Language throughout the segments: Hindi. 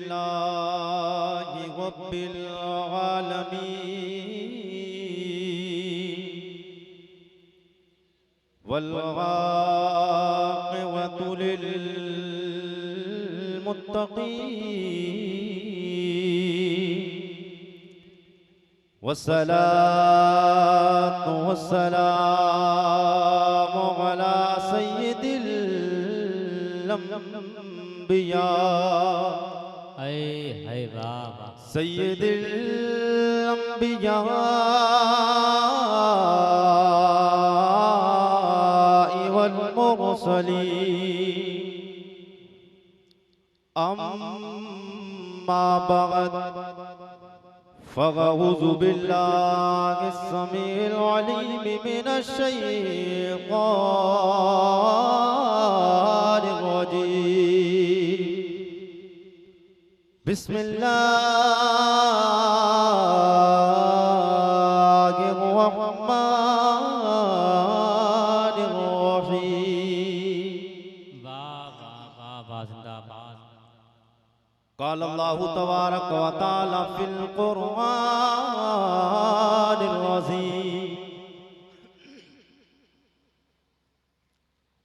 लिल्लाहि रब्बिल आलमीन वल आक़िबतु लिल मुत्तक़ीन वस्सलातु वस्सलामु अला सय्यिदिल अंबिया सय्यिदिल अंबिया वल मुरसलीन अम्मा बअद फ़अऊज़ु बिल्लाहिस समीइल अलीम मिनश शैतानिर रजीम बिस्मिल्लाहिर रहमानिर रहीम। क़ाल अल्लाहु तबारक व तआला फ़िल क़ुरआनिर अज़ीम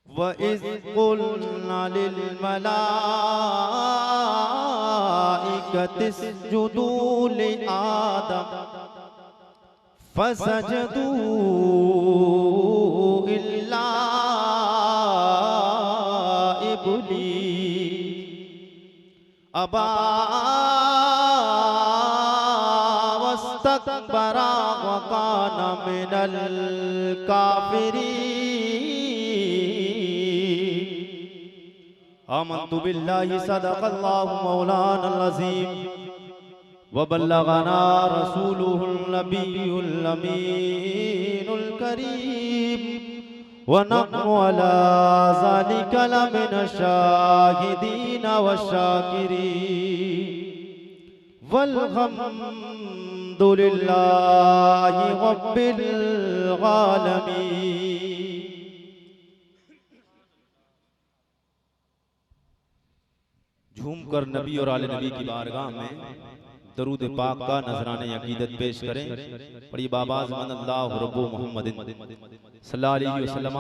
व इज़ क़ुलना लिल मलाइकति इसजुदू लि आदम फसजदू इल्ला इब्लीस अबा वस्तकबरा व कान मिनल काफिरीन। आमन्तु बिल्लाहि सदक़ल्लाहु मौलानल अज़ीम व बल्लगना रसूलुहुल नबियुल अमीनुल करीम व नहनु अला ज़ालिका लमिन शाहिदीन व शाकिरीन वल्हम्दुलिल्लाहि रब्बिल आलमीन। झूम कर नबी और आले नबी की बारगाह में दरूद पाक का नजराने अकीदत पेश करें। पढ़िए बाबाज़ मनल्लाहु रब्बु मुहम्मदिन सल्लल्लाहु अलैहि वसल्लम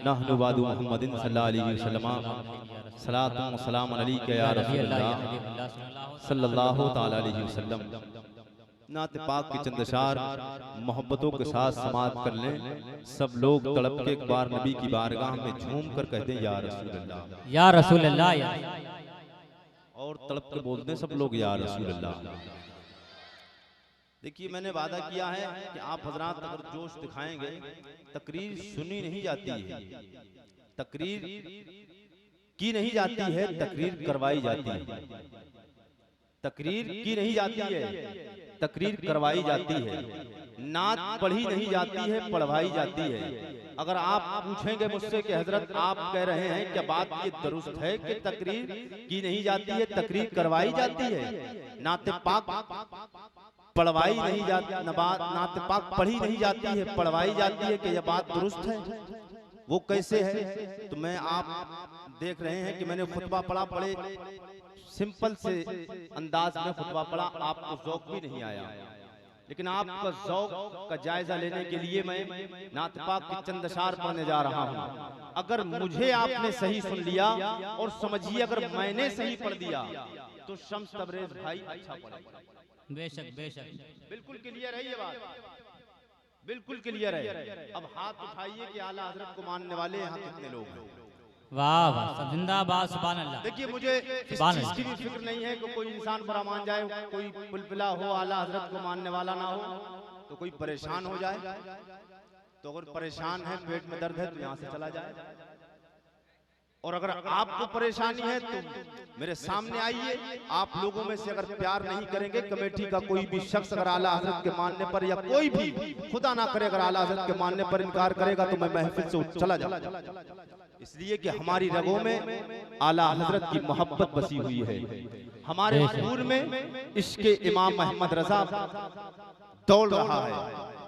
नहनु वादु मुहम्मदिन सल्लल्लाहु अलैहि वसल्लम सलातु व सलाम अलैका या रसूलल्लाह सल्लल्लाहु तआला अलैहि वसल्लम। नात पाक के चंद अशार मोहब्बतों के साथ समाअत कर लें। सब लोग तड़प के एक बार नबी की बारगाह में झूम कर कहते हैं या रसूलल्लाह या रसूलल्लाह। और तड़प के बोलते हैं सब लोग या रसूलल्लाह। देखिए मैंने वादा किया है कि आप हजरात अगर जोश दिखाएंगे तकरीर सुनी नहीं जाती है, तकरीर की नहीं जाती है, तकरीर करवाई जाती है। तकरीर की नहीं जाती है, तकरीर करवाई जाती है। नात पढ़ी नहीं जाती है, पढ़वाई जाती है। अगर आप पूछेंगे मुझसे कि हजरत आप कह रहे हैं क्या बात ये दुरुस्त है कि तकरीर की नहीं जाती है, तकरीर करवाई जाती है, नाते पाक पढ़वाई नहीं जाती, नाते पाक पढ़ी नहीं जाती है, पढ़वाई जाती है, कि यह बात दुरुस्त है? वो कैसे है? तो मैं आप देख रहे हैं कि मैंने खुतबा पढ़ा, बड़े सिंपल से अंदाज में खुतबा पढ़ा, आपको ज़ौक़ भी नहीं आया। लेकिन आपका ज़ौक़ का जायजा लेने के लिए मैं नात पाक के चंद अशार पढ़ने जा रहा हूँ। अगर मुझे आपने सही सुन लिया और समझिए अगर मैंने सही पढ़ दिया तो शम्स तबरेज़ भाई अच्छा पढ़ेगा। बेशक बेशक बिल्कुल क्लियर है ये बात, बिल्कुल क्लियर है। अब हाथ उठाइए कि आला हजरत को मानने वाले यहाँ कितने लोग हैं। वाह वाह जिंदाबाद सुभान अल्लाह। देखिए मुझे इस चीज की भी फिक्र नहीं है कि कोई इंसान बुरा मान जाए, कोई पुलपिला हो, आला हजरत को मानने वाला ना हो तो कोई परेशान हो जाए। तो अगर परेशान है, पेट में दर्द है तो यहाँ से चला जाए। और अगर आपको परेशानी है तो मेरे सामने आइए। आप लोगों में से अगर प्यार नहीं करेंगे, कमेटी का कोई भी शख्स अगर आला हजरत के मानने पर, या कोई भी खुदा ना करे अगर आला हजरत के मानने पर इनकार करेगा तो मैं महफिल से चला जाऊंगा। इसलिए कि हमारी रगों में आला हजरत की मोहब्बत बसी हुई है। हमारे खून में इश्क़े इमाम मोहम्मद रजा दौड़ रहा है।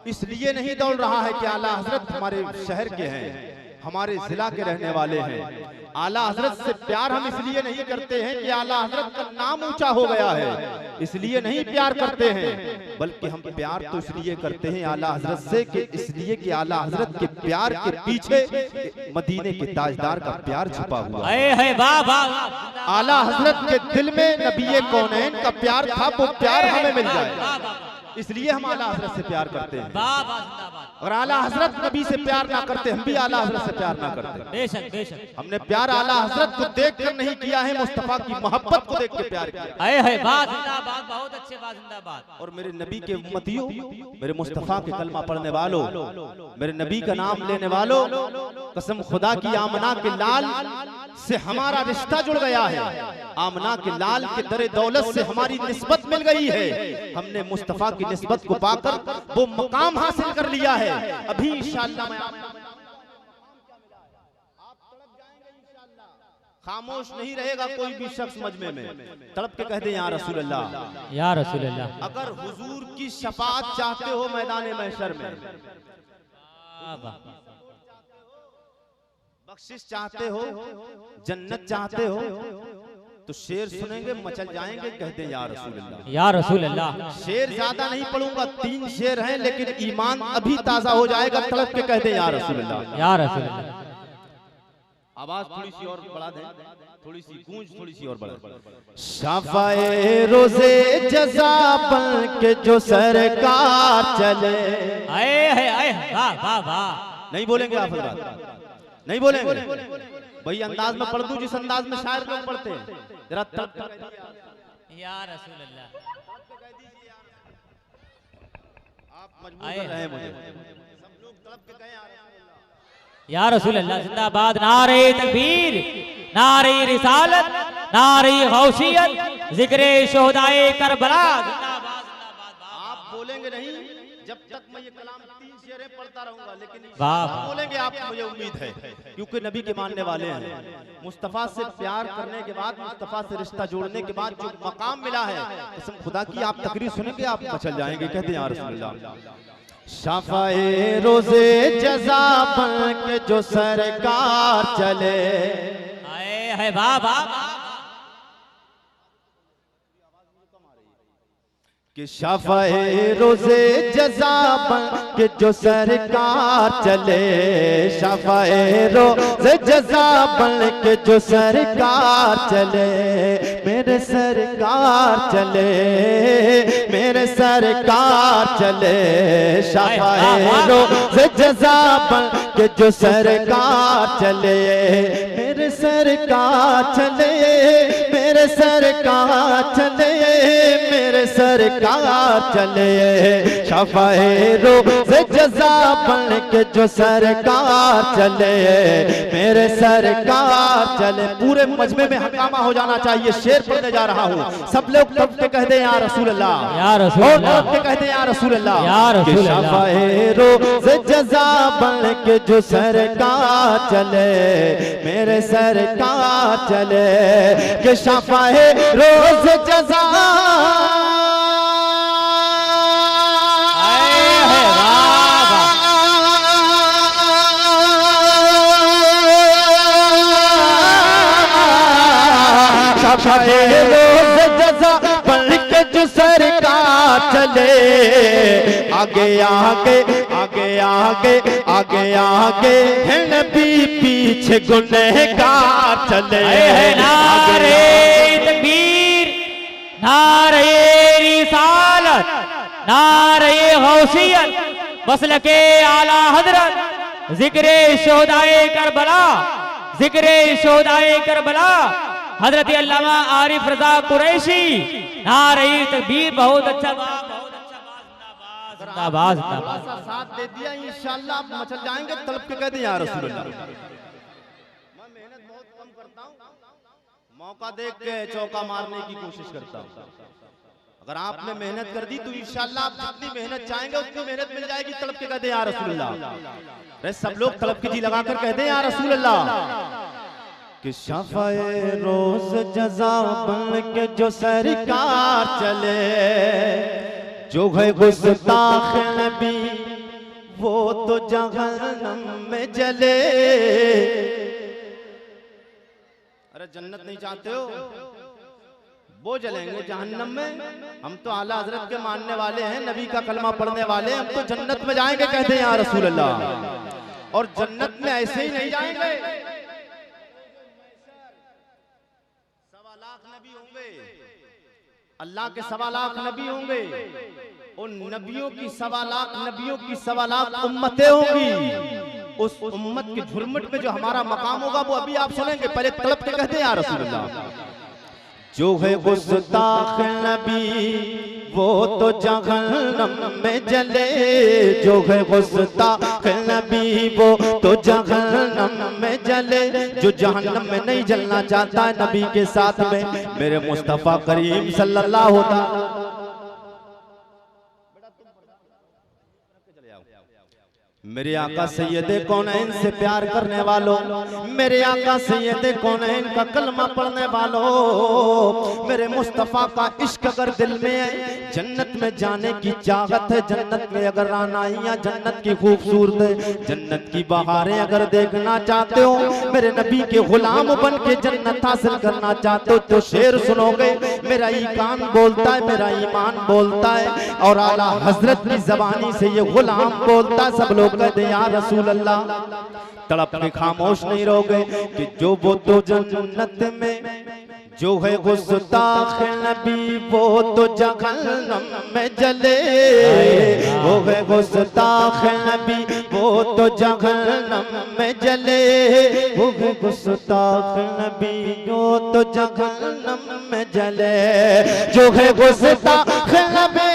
इसलिए नहीं दौड़ रहा है कि आला हजरत हमारे शहर के हैं, हमारे जिला के रहने वाले हैं, आला हजरत से प्यार हम इसलिए नहीं करते हैं कि आला हजरत का नाम ऊंचा हो गया है, इसलिए नहीं प्यार करते हैं, बल्कि हम प्यार तो इसलिए करते हैं आला हजरत से कि इसलिए कि आला हजरत के प्यार के पीछे मदीने के ताजदार का प्यार छुपा हुआ है। आला हजरत के दिल में नबी कौनैन का प्यार था, वो प्यार हमें मिल जाए, इसलिए हम आला हजरत से प्यार करते हैं। और आला हजरत नबी से प्यार ना करते, हम भी आला हजरत से प्यार ना करते। बेशक बेशक हमने प्यार आला हजरत को देखकर नहीं किया है, मुस्तफा की मोहब्बत को देख के प्यार किया है। जिंदाबाद, बहुत अच्छे बात, जिंदाबाद। और मेरे नबी के उम्मतियों, मेरे मुस्तफा के कलमा पढ़ने वालों, मेरे नबी का नाम लेने वालों, कसम खुदा की आमना के लाल से हमारा रिश्ता जुड़ गया है, आमना के लाल के दरे दौलत से हमारी निस्बत मिल गई है। हमने मुस्तफा की निस्बत को पाकर वो मुकाम हासिल कर लिया है। अभी इंशाअल्लाह मैं खामोश नहीं रहेगा कोई भी शख्स मजमे में, तड़प के कह दे या रसूल अल्लाह, या रसूल अल्लाह। अगर हुजूर की शफाअत चाहते हो मैदान महशर में, बख्शिश चाहते हो, जन्नत चाहते हो, तो शेर सुनेंगे मचल जाएंगे, कहते हैं या रसूल अल्लाह, या रसूल अल्लाह। शेर ज्यादा नहीं पढ़ूंगा, 3 शेर हैं, लेकिन ईमान अभी ताजा हो जाएगा, तड़प के कहते हैं या रसूल अल्लाह, या रसूल अल्लाह। आवाज थोड़ी सी और बढ़ा दें, थोड़ी सी गूंज थोड़ी सी और बढ़ा दें। शफाए रोजे जज़ा बन के जो सरकार चले, आए वाह वाह वाह। नहीं बोलेंगे आप हज़रात, नहीं बोलेंगे भाई, अंदाज में पढ़ दूं जिस अंदाज में शायर लोग पढ़ते हैं, जरा या रसूल अल्लाह। आप मजबूर कर रहे हैं मुझे, सब लोग तड़प के कहें या रसूल अल्लाह। जिंदाबाद, नारे तकबीर, नारे रिसालत, नारे गौसियत, जिक्रे शोहदाए करबला। आप बोलेंगे नहीं जब तक मैं ये कलाम 3 शेरें पढ़ता रहूंगा, लेकिन वाह बोलेंगे आप, मुझे उम्मीद है, क्योंकि नबी के मानने वाले हैं। मुस्तफा से प्यार करने के बाद, मुस्तफा से रिश्ता जोड़ने के बाद जो मकाम मिला है, कसम खुदा की आप तकरीर सुनेंगे आप मचल जाएंगे, कहते हैं या रसूल अल्लाह। शफाए रोजे जज़ा बन के जो सरकार चले, आए वाह वाह। कि शफाए रोजे जज़ा बन के जो सरकार चले, शफाए रोजे जज़ा बन के जो सरकार चले, मेरे सरकार चले, मेरे सरकार चले, शफाए रोजे जज़ा बन के जो सरकार चले, मेरे सरकार चले, मेरे सरकार चले, मेरे सरकार चले, शफाए रोज़े जज़ा बन के जो सरकार चले, मेरे सरकार चले। पूरे मजमे में हंगामा हो जाना चाहिए, शेर पढ़ने जा रहा हूँ, सब लोग तब के कहते हैं या रसूल अल्लाह, या रसूल अल्लाह, और तब के कहते हैं या रसूल अल्लाह, या रसूल अल्लाह। शफाए रोज़े जज़ा बन के जो सरकार चले, मेरे सरकार चले, कि शफाए रोज़े जज़ा रोज़े जज़ा बन के जो सरकार चले, आगे आगे आगे आगे आगे आगे नबी पीछे गुनहगार चले, नारे तकबीर, नारे रिसालत, नारे गौसियत, मसलके आला हजरत, जिक्रे शोहदाए करबला, जिक्रे शोहदाए करबला, हजरत अल्लामा आरिफ रजा कुरैशी। नारे तकबीर, बहुत अच्छा बात, बहुत अच्छा बात, जिंदाबाद जिंदाबाद। साथ दे दिया इंशाअल्लाह आप मचल जाएंगे, तलब के कहते हैं या रसूल अल्लाह। मैं मेहनत बहुत कम करता हूँ, मौका देख के चौका मारने की कोशिश करता हूँ। अगर आपने मेहनत कर दी तो इंशाअल्लाह आप जितनी मेहनत चाहेंगे उतनी मेहनत मिल जाएगी, तलब के कहते हैं या रसूल अल्लाह। सब लोग तलब की जी लगाकर कहते हैं या रसूल अल्लाह। कि शफाए रोज़ जज़ा बन के जो सरकार चले, जो है गुस्ताख नबी वो तो जहन्नम में जले, अरे जन्नत नहीं चाहते हो, वो जलेंगे जहन्नम में। हम तो आला हजरत के मानने वाले हैं, नबी का कलमा पढ़ने वाले, हम तो जन्नत में जाएंगे कहते हैं या रसूल अल्लाह। और जन्नत में ऐसे ही नहीं जाएंगे, 1.25 लाख नबी होंगे, अल्लाह के 1.25 लाख नबी होंगे, उन नबियों की 1.25 लाख नबियों की 1.25 लाख उम्मतें होंगी। उस उम्मत के झुरमुट में जो हमारा मकाम होगा वो अभी आप सुनेंगे। पहले तड़प के कहते हैं या रसूल अल्लाह। जो है गुस्ताख नबी वो तो जहन्नम में जले, जो है गुस्ताख नबी वो तो जहन्नम में जले। जो जहन्नम में नहीं जलना चाहता है नबी के साथ में मेरे मुस्तफा करीम सल्लल्लाहु अलैहि मेरे आका सैयदे कौनैन से प्यार करने वालों, मेरे आका सैयदे कौनैन का कलमा पढ़ने वालों, मेरे मुस्तफ़ा का इश्क अगर दिल में है, जन्नत में जाने की चाहत है, जन्नत में अगर आना या जन्नत की खूबसूरत है, जन्नत की बहारें अगर देखना चाहते हो, मेरे नबी के गुलाम बन के जन्नत हासिल करना चाहते हो तो शेर सुनोगे। मेरा ईमान बोलता है, मेरा ईमान बोलता है और आला हजरत की जबानी से ये गुलाम बोलता है। सब लोग कहते या रसूल अल्लाह, तड़प के खामोश नहीं रहोगे कि जो वो तो जन्नत में, जो है गुस्ताख नबी वो तो जहन्नम में जले, वो है गुस्ताख नबी वो तो जहन्नम में जले, वो है गुस्ताख नबी वो तो जहन्नम में जले, जो है गुस्ताख नबी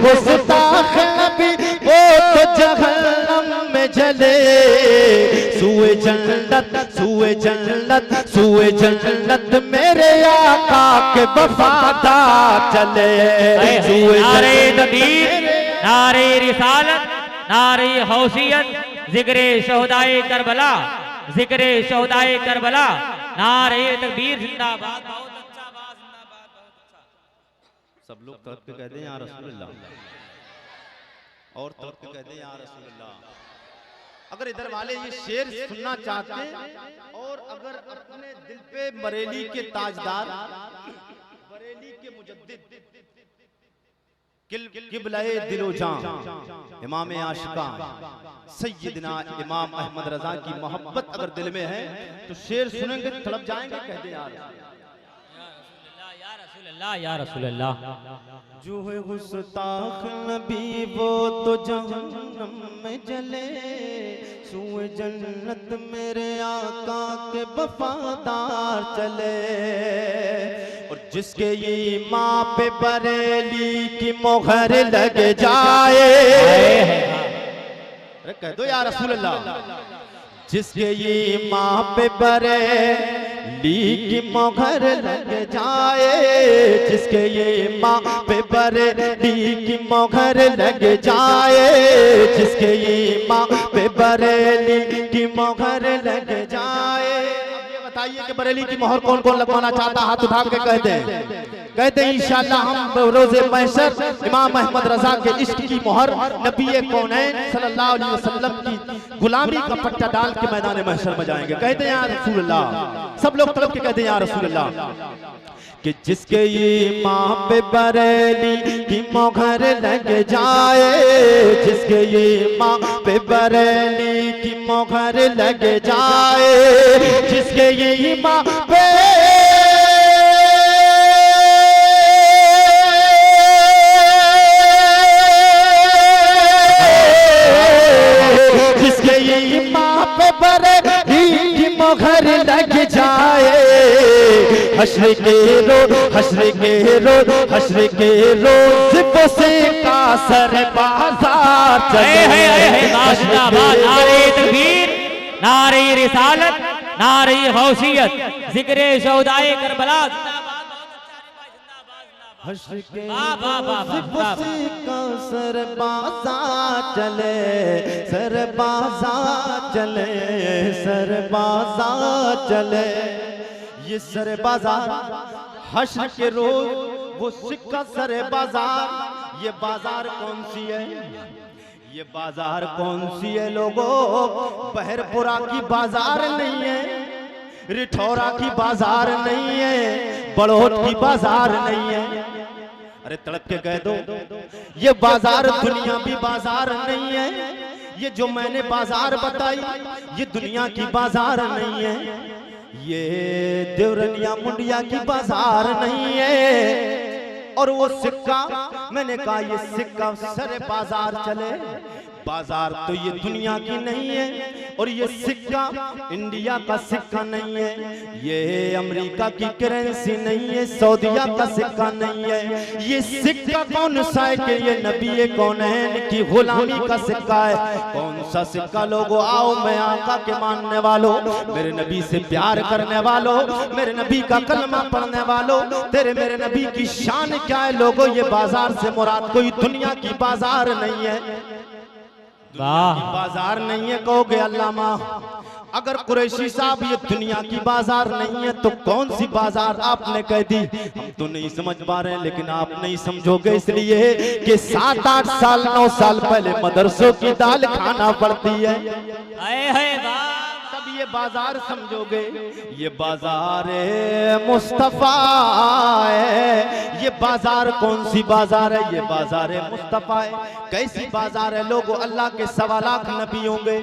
गुस्ताख नबी वो तो जहन्नम में जले, सुए जन्नत सुए जन्नत सुए जन्नत मेरे आका के वफादार चले। नारे तकबीर, नारे रिसालत, नारे हौसियत, जिक्रे शहदाए करबला, जिक्रे शहदाए करबला, नारे तकबीर जिंदाबाद। बहुत अच्छा बात, जिंदाबाद, बहुत अच्छा। सब लोग तड़प के कहते हैं या रसूल अल्लाह, और तड़प के कहते हैं या रसूल अल्लाह। अगर इधर वाले ये शेर सुनना चाहते हैं और अगर अपने दिल पे बरेली के ताजदार, बरेली के मुजद्दिद, किबलाए दिलो जान इमाम आशिका सैयदना इमाम अहमद रजा की मोहब्बत अगर दिल में है तो शेर सुनेंगे तड़प जाएंगे, कहते हैं या रसूल अल्लाह। जो है गुस्ताख नबी वो तो जहन्नम में जले, सुए जन्नत मेरे आका के वफादार चले। और जिसके ये माँ पे बरेली की मोहर लग जाए, अरे कह दो या रसूल अल्लाह। जिसके ये माँ पे बरेली की मोहर लग जाए, जिसके ये माँ पे बरेली की मोहर लग जाए, जिसके ये माँ पे बरेली की मोहर लग जाए। अब ये बताइए कि बरेली की मोहर कौन कौन लगवाना चाहता, हाथ उठा के कहते हैं, कहते हैं इंशाअल्लाह हम रोज़े महशर इमाम अहमद रजा के इश्क की मोहर नबी कौनैन सल्लल्लाहु अलैहि वसल्लम की गुलामी का पट्टा डाल के मैदान महशर में जाएंगे। कहते हैं या रसूल अल्लाह, सब लोग तड़प के कहते हैं या रसूल अल्लाह। कि जिसके ये माँ पे बरेली की मोहर लग जाए, जिसके ये माँ पे बरेली की मोहर लग जाए, जिसके ये माँ पे मोहर लग जाए, हश्र के रोज हश्र के रोज हश्र के रोज से का सर बाजार चले। नारे तकबीर, नारे रिसालत, नारे हौसियत, जिक्रे शहदाए करबला, हश्र के रोज का सर बाजार चले, सर बाजार चले, सर बाजार चले। ये सर बाजार हश्र के रोज वो सिक्का सर बाजार, ये बाजार कौन सी है? ये बाजार कौन सी है लोगों? बहरपुरा की बाजार नहीं है, रिठौरा की बाजार नहीं है, बड़ौत की बाजार नहीं है। अरे तड़प के कह दो, ये बाजार दुनिया भी बाजार नहीं है। ये जो मैंने बाजार बताई ये दुनिया की बाजार नहीं है, ये देवरनिया मुंडिया की बाजार नहीं है। और वो सिक्का मैंने कहा ये सिक्का सरे बाजार चले, बाजार तो ये दुनिया की नहीं है। और ये सिक्का इंडिया का सिक्का नहीं है, ये अमेरिका की करेंसी नहीं है, सऊदीया का सिक्का नहीं है। ये सिक्का कौन सा है कि ये नबी कौनैन की गुलामी का सिक्का है। कौन सा सिक्का लोगों? आओ मैं आका के मानने वालों, मेरे नबी से प्यार करने वालों, मेरे नबी का कलमा पढ़ने वालों, तेरे मेरे नबी की शान क्या है लोगों? ये बाजार से मुराद कोई दुनिया की बाजार नहीं है, दुनिया की बाजार नहीं है। कहोगे अल्लामा अगर कुरैशी साहब ये दुनिया की बाजार नहीं है तो कौन सी बाजार आपने कह दी? हम तो नहीं समझ पा रहे हैं, लेकिन आप नहीं समझोगे इसलिए कि 7-8 साल 9 साल पहले मदरसों की दाल खाना पड़ती है, तब ये बाजार समझोगे। ये बाजार मुस्तफा है। ये बाजार कौन सी बाजार है? ये बाजार मुस्तफा है। कैसी बाजार है लोगों? अल्लाह के 1.25 लाख नबी होंगे,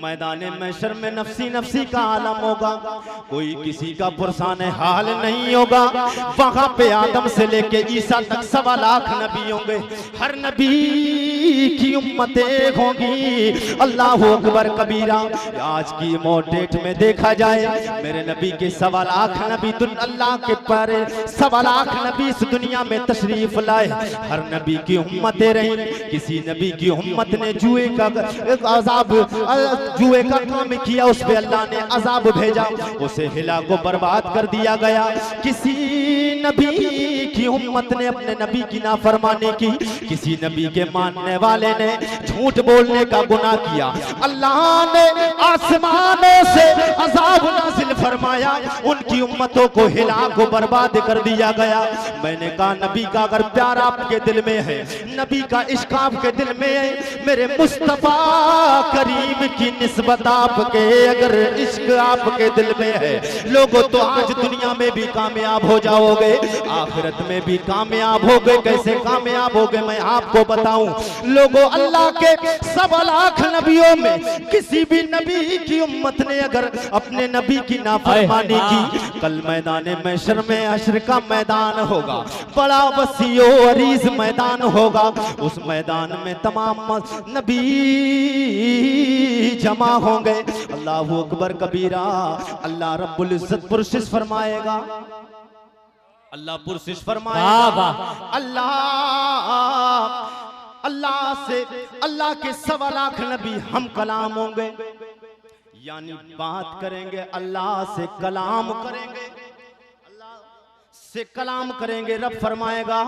मैदान महशर में नफसी नफसी का आलम होगा, कोई किसी का पुरसान हाल नहीं होगा। वहां पे आदम से लेके ईसा तक 1.25 लाख नबी होंगे, हर नबी की उम्मतें होंगी। अल्लाह अकबर कबीरा। आज की डेट में देखा जाए मेरे नबी के 1.25 लाख नबी अल्लाह के पर 1.25 लाख नबी इस दुनिया में तशरीफ लाए, हर नबी की उम्मतें रही। किसी नबी की उम्मत ने जुए का अजाब जुए का काम किया, उस पे अल्लाह ने अजाब भेजा, उसे हिला को बर्बाद कर दिया गया। किसी नबी की उम्मत ने अपने नबी की नाफरमानी की, किसी नबी के मानने वाले ने झूठ बोलने का गुनाह किया, अल्लाह ने आसमानों से अजाब नाजिल फरमाया, उनकी उम्मतों को हिला को बर्बाद कर दिया गया। मैंने कहा नबी का अगर प्यार आपके दिल में है, नबी का इश्क आपके दिल में है, मेरे मुस्तफा करीम की निस्बत आपके अगर इश्क आपके दिल में है लोगों, तो आज दुनिया में भी कामयाब हो जाओगे, आखिरत में भी कामयाब हो गए। कैसे कामयाब हो गए मैं आपको बताऊं लोगों। अल्लाह के 1.25 लाख नबियों में किसी भी नबी की उम्मत ने अगर अपने नबी की नाफरमानी की, कल मैदान महशर में हश्र का मैदान होगा, बड़ा वसीओ अरीज मैदान होगा, उस मैदान में तमाम नबी जमा होंगे। अल्लाह अकबर कबीरा। अल्लाह रब्बुल इज्जत पुरशिश फरमाएगा, अल्लाह पुरशिश फरमाएगा। अल्लाह से अल्लाह के 1.25 लाख नबी हम कलाम होंगे, यानी बात करेंगे अल्लाह से, कलाम करेंगे, अल्लाह से कलाम करेंगे। रब फरमाएगा,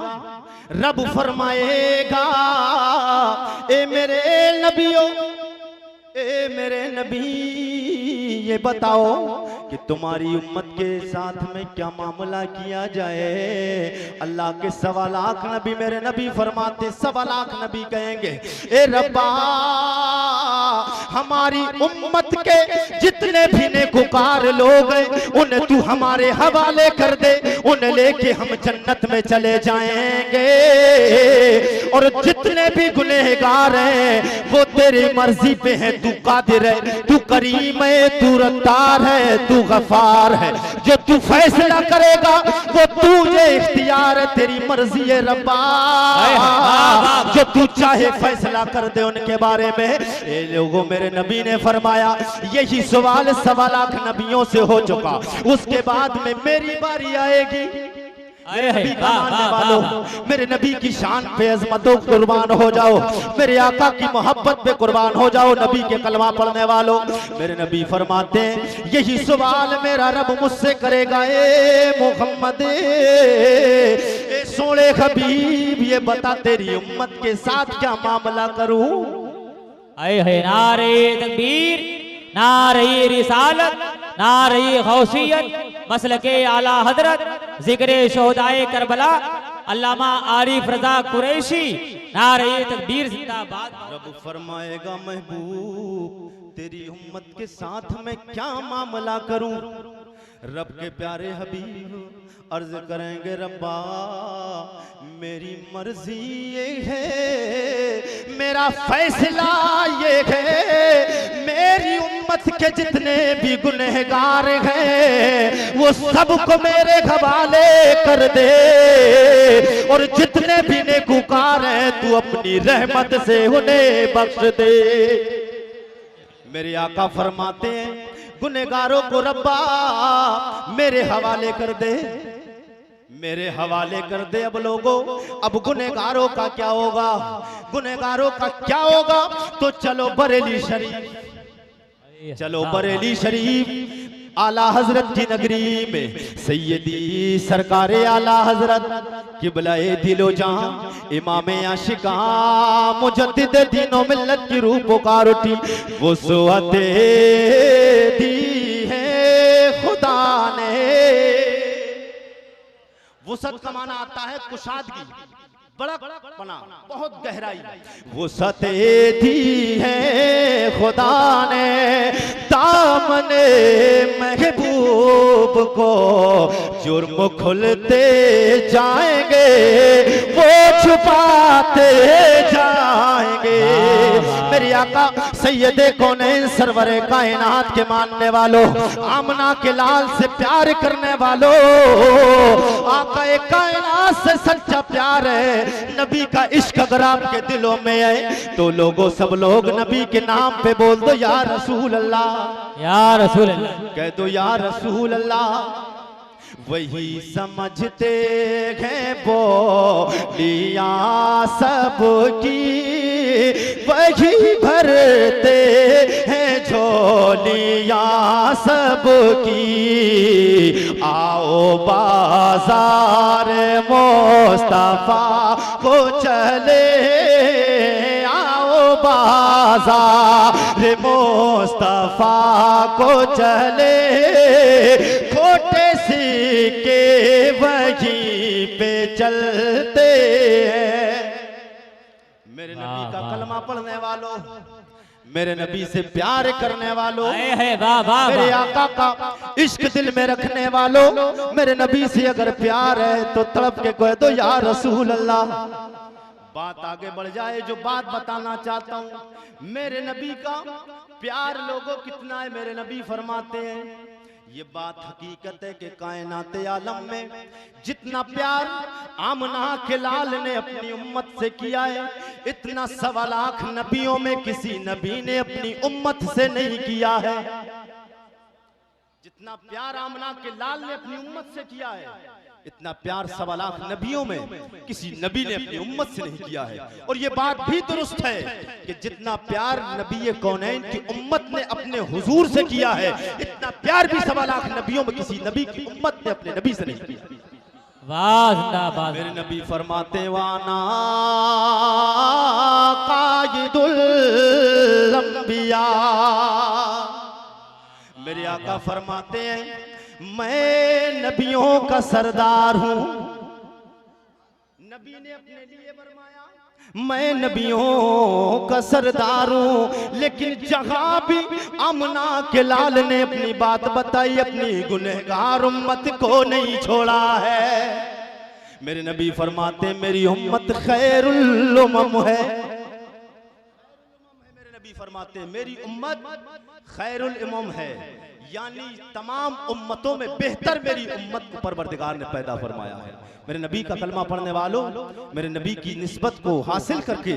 रब फरमाएगा ए मेरे नबियों, ए मेरे नबी ये बताओ कि तुम्हारी उम्मत के साथ में क्या मामला किया जाए। अल्लाह के 1.25 लाख नबी, मेरे नबी फरमाते 1.25 लाख नबी कहेंगे ए रब्बा हमारी उम्मत के जितने भी नेकुकार लोग हैं उन्हें तू हमारे हवाले कर दे, उन्हें लेके हम जन्नत में चले जाएंगे, और जितने भी गुनहगार हैं वो तेरी मर्जी पे है। तू कादिर है, तू करीम है, तू रत्तार है, तू गफार है, जो तू फैसला करेगा वो तुझे इख्तियार है, तेरी मर्जी है रब्बा, जो तू चाहे फैसला कर दे उनके बारे में। ये लोगों मेरे नबी ने फरमाया यही सवाल 1.25 लाख नबियों से हो चुका, उसके बाद में मेरी बारी आएगी। मेरे नबी का मानने वालों, मेरे नबी की शान पे अजमतों कुर्बान हो जाओ, मेरे आका की मोहब्बत पे कुर्बान हो जाओ, नबी के कलमा पढ़ने वालों। मेरे नबी फरमाते हैं यही सवाल मेरा रब मुझसे करेगा, ए मोहम्मद ए सोने हबीब ये बता तेरी उम्मत के साथ क्या मामला करूं। आए है नारे तकबीर, नारे रिसालत, नारे गौसियत, मसलके आला हजरत, जिक्रे शोहदाए करबला। अल्लामा आरिफ रजा कुरैशी नारे तकबीर जिंदाबाद। रब फरमाएगा महबूब तेरी उम्मत के साथ मैं क्या मामला करूं। रब के प्यारे हबीब अर्ज करेंगे रब्बा मेरी मर्जी ये है, मेरा फैसला ये है, मेरी उम्मत के जितने भी गुनहगार हैं वो सबको मेरे हवाले कर दे, और जितने भी नेकूकार हैं तू अपनी रहमत से उन्हें बख्श दे। मेरे आका फरमाते हैं गुनहगारों को रब्बा मेरे हवाले कर दे, मेरे हवाले कर दे। अब लोगों अब गुनहगारों का क्या होगा, गुनहगारों का क्या होगा? तो चलो बरेली शरीफ, चलो बरेली शरीफ आला हजरत की नगरी में सैयदी सरकार आला हजरत किबलाए दिलो जहां इमामे आशिका मुजद्दिद दीनो मिल्लत की रूह पुकार उठी, वो सुअते दी है खुदा ने। वुसअत का माना आता है कुशादगी, बड़ा बना, बहुत गहराई। वुसअते दी है खुदा ने दामने महबूब को, जुर्म खुलते जाएंगे वो छुपाते जाएंगे। मेरे आका सैयदे कौनैन सरवरे कायनात के मानने वालों, आमना के लाल से प्यार करने वालों, आका एक कायनात से सच्चा प्यार है। नबी का इश्क अगर आपके दिलों में है तो लोगों सब लोग नबी के नाम पे बोल दो या रसूल अल्लाह, या रसूल अल्लाह, कह दो या रसूल अल्लाह। वही समझते हैं बोलियां सबकी, वही भरते हैं झोलियां सबकी। आओ बाजार मुस्तफा को चले, आओ बाजार मुस्तफा को चले, खोटे सिक्के वहीं पे चलते हैं। मेरे नबी का कलमा पढ़ने वालों, मेरे नबी से प्यार करने वालों, मेरे आका का इश्क दिल में रखने वालों, मेरे नबी से अगर प्यार है तो तड़प के कह दो या रसूल अल्लाह। बात आगे बढ़ जाए, जो बात बताना चाहता हूं, मेरे नबी का प्यार लोगों कितना है। मेरे नबी फरमाते हैं ये बात हकीकत है कि कायनात आलम में जितना प्यार आमना के लाल ने अपनी उम्मत से किया है, इतना 1.25 लाख नबियों में किसी नबी ने अपनी उम्मत से नहीं किया है। जितना प्यार आमना के लाल ने अपनी उम्मत से किया है, इतना प्यार 1.25 लाख नबियों में किसी नबी ने अपनी उम्मत से नहीं किया है। और ये बात भी दुरुस्त है कि जितना प्यार नबी कौनैन की उम्मत ने अपने हुजूर से किया है, इतना प्यार भी 1.25 लाख नबियों में किसी नबी की उम्मत ने अपने नबी से नहीं किया। वाह जिंदाबाद। मेरे नबी फरमाते वाना कायदुल अंबिया, मेरे आका फरमाते हैं मैं नबियों का सरदार हूं। नबी ने अपने लिए फरमाया मैं नबियों का सरदार हूं, लेकिन जहां भी आमना के लाल ने अपनी बात बताई, अपनी गुनहगार उम्मत को नहीं छोड़ा है। मेरे नबी फरमाते मेरी उम्मत खैरुल उम्म है। मेरे नबी फरमाते मेरी उम्मत खैरुल उम्म है, यानी तमाम उम्मतों में बेहतर मेरी उम्मत को परवरदिगार ने पैदा फरमाया है। मेरे नबी का कलमा पढ़ने वालों, मेरे नबी की निस्बत को हासिल करके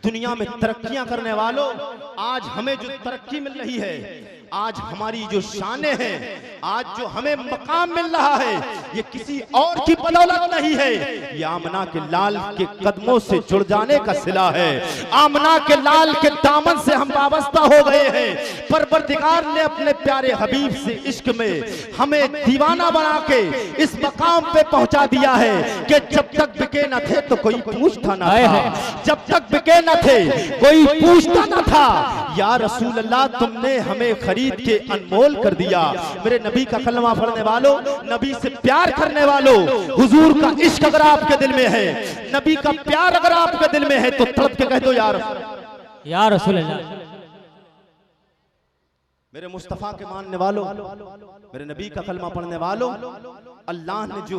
दुनिया में तरक्कियां करने वालों, आज हमें जो तरक्की मिल रही है, आज हमारी जो शाने हैं, आज जो हमें मकाम मिल रहा है, ये किसी और की बदौलत नहीं है, ये आमना के लाल के कदमों से जुड़ जाने का सिला है। आमना के लाल के दामन से हम वाबस्ता हो गए हैं। परवरदिगार ने अपने प्यारे हबीब से इश्क में हमें दीवाना बना के इस मकाम पे पहुंचा दिया है कि जब तक बिके न थे तो कोई पूछता न था, जब तक बिके न थे कोई पूछता न था। या रसूल अल्लाह तुमने हमें खरीद के अनमोल कर दिया। मेरे नबी का कलमा पढ़ने वालों, नबी से प्यार करने वालों, हुजूर का इश्क अगर आपके दिल में है, नबी का प्यार अगर आपके दिल में है तो तड़प के कह दो या रसूल अल्लाह। मेरे मुस्तफा के मानने वालों, मेरे नबी का कलमा पढ़ने वालों, अल्लाह ने जो